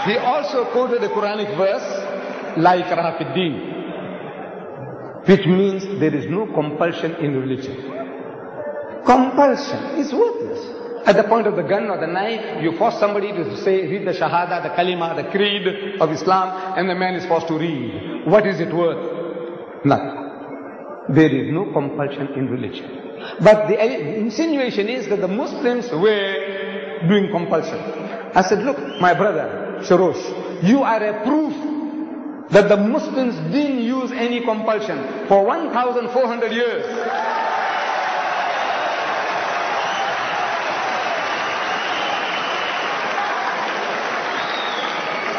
He also quoted a Quranic verse, La ikraha fid din, which means there is no compulsion in religion. Compulsion is worthless. At the point of the gun or the knife, you force somebody to say, read the Shahada, the Kalima, the Creed of Islam, and the man is forced to read. What is it worth? Nothing. There is no compulsion in religion. But the insinuation is that the Muslims were doing compulsion. I said, look, my brother, Sharosh, you are a proof that the Muslims didn't use any compulsion for 1,400 years.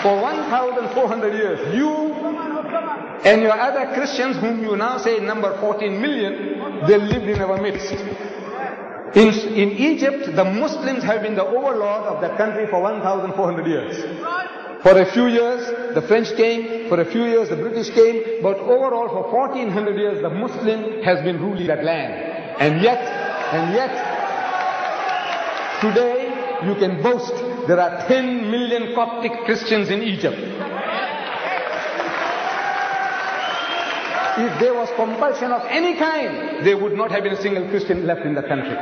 For 1,400 years, you and your other Christians, whom you now say number 14 million, they lived in our midst. In Egypt, the Muslims have been the overlord of that country for 1,400 years. For a few years, the French came. For a few years, the British came. But overall, for 1,400 years, the Muslim has been ruling that land. And yet, today, you can boast there are 10 million Coptic Christians in Egypt. If there was compulsion of any kind, there would not have been a single Christian left in the country.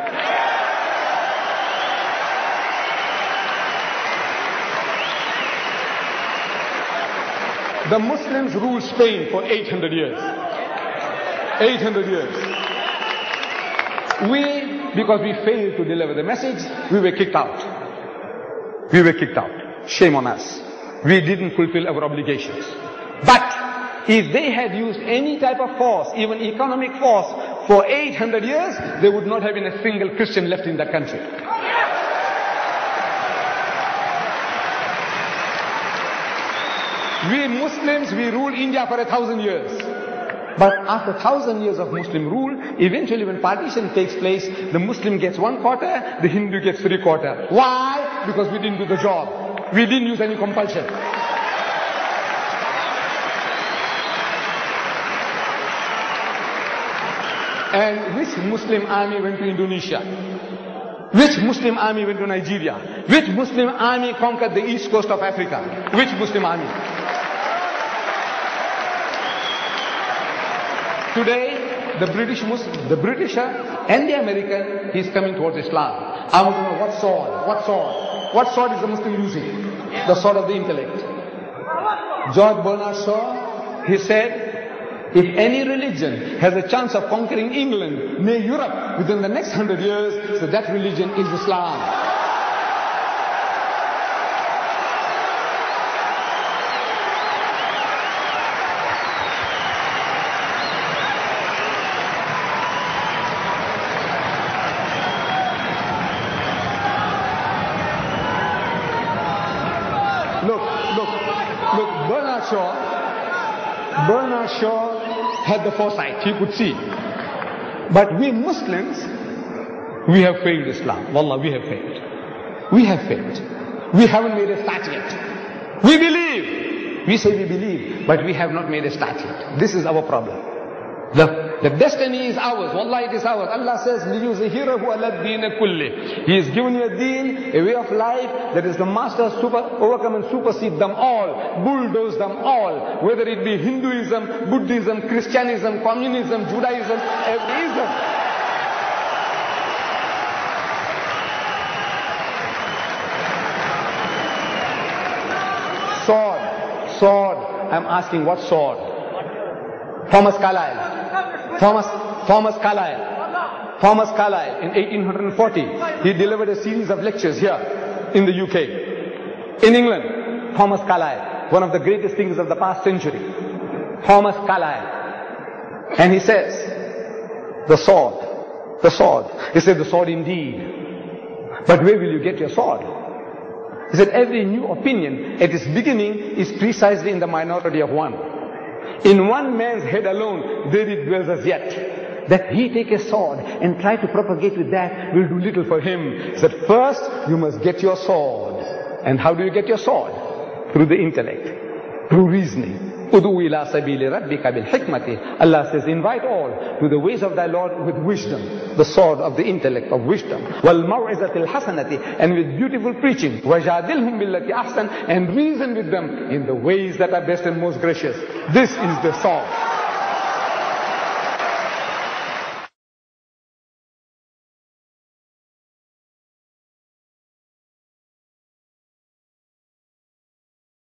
The Muslims ruled Spain for 800 years. 800 years. Because we failed to deliver the message, we were kicked out. We were kicked out. Shame on us. We didn't fulfill our obligations. But if they had used any type of force, even economic force, for 800 years, there would not have been a single Christian left in the country. We Muslims, we ruled India for 1,000 years. But after 1,000 years of Muslim rule, eventually when partition takes place, the Muslim gets 1/4, the Hindu gets 3/4. Why? Because we didn't do the job. We didn't use any compulsion. And which Muslim army went to Indonesia? Which Muslim army went to Nigeria? Which Muslim army conquered the east coast of Africa? Which Muslim army? Today, the Britisher and the American, he's coming towards Islam. I want to know what sword? What sword? What sword is the Muslim using? The sword of the intellect. George Bernard Shaw, he said, if any religion has a chance of conquering England, nay Europe, within the next 100 years, so that religion is Islam. Look, Bernard Shaw had the foresight, he could see. But we Muslims, we have failed Islam. Wallah, we have failed. We have failed. We haven't made a start yet. We believe. We say we believe, but we have not made a start yet. This is our problem. The destiny is ours. Wallah, it is ours. Allah says, لِيُزْهِرَهُ عَلَى الدِّينِ كُلِّهِ. He has given you a deen, a way of life that is the master, overcome and supersede them all, bulldoze them all, whether it be Hinduism, Buddhism, Christianism, Communism, Judaism, every ism. Sword. I'm asking, what sword? Thomas Carlyle in 1840, he delivered a series of lectures here in the UK. In England, Thomas Carlyle, one of the greatest thinkers of the past century. Thomas Carlyle. And he says, the sword. He said, the sword indeed. But where will you get your sword? He said, every new opinion at its beginning is precisely in the minority of one. In one man's head alone, there it dwells as yet. That he take a sword and try to propagate with that will do little for him. He said, first you must get your sword. And how do you get your sword? Through the intellect, through reasoning, Udu ila sabili rabbika bil hikmati. Allah says, invite all to the ways of thy Lord with wisdom, the sword of the intellect of wisdom. Wal maw'izatil hasanati, and with beautiful preaching. Wajadilhum billati ahsan, and reason with them in the ways that are best and most gracious. This is the sword.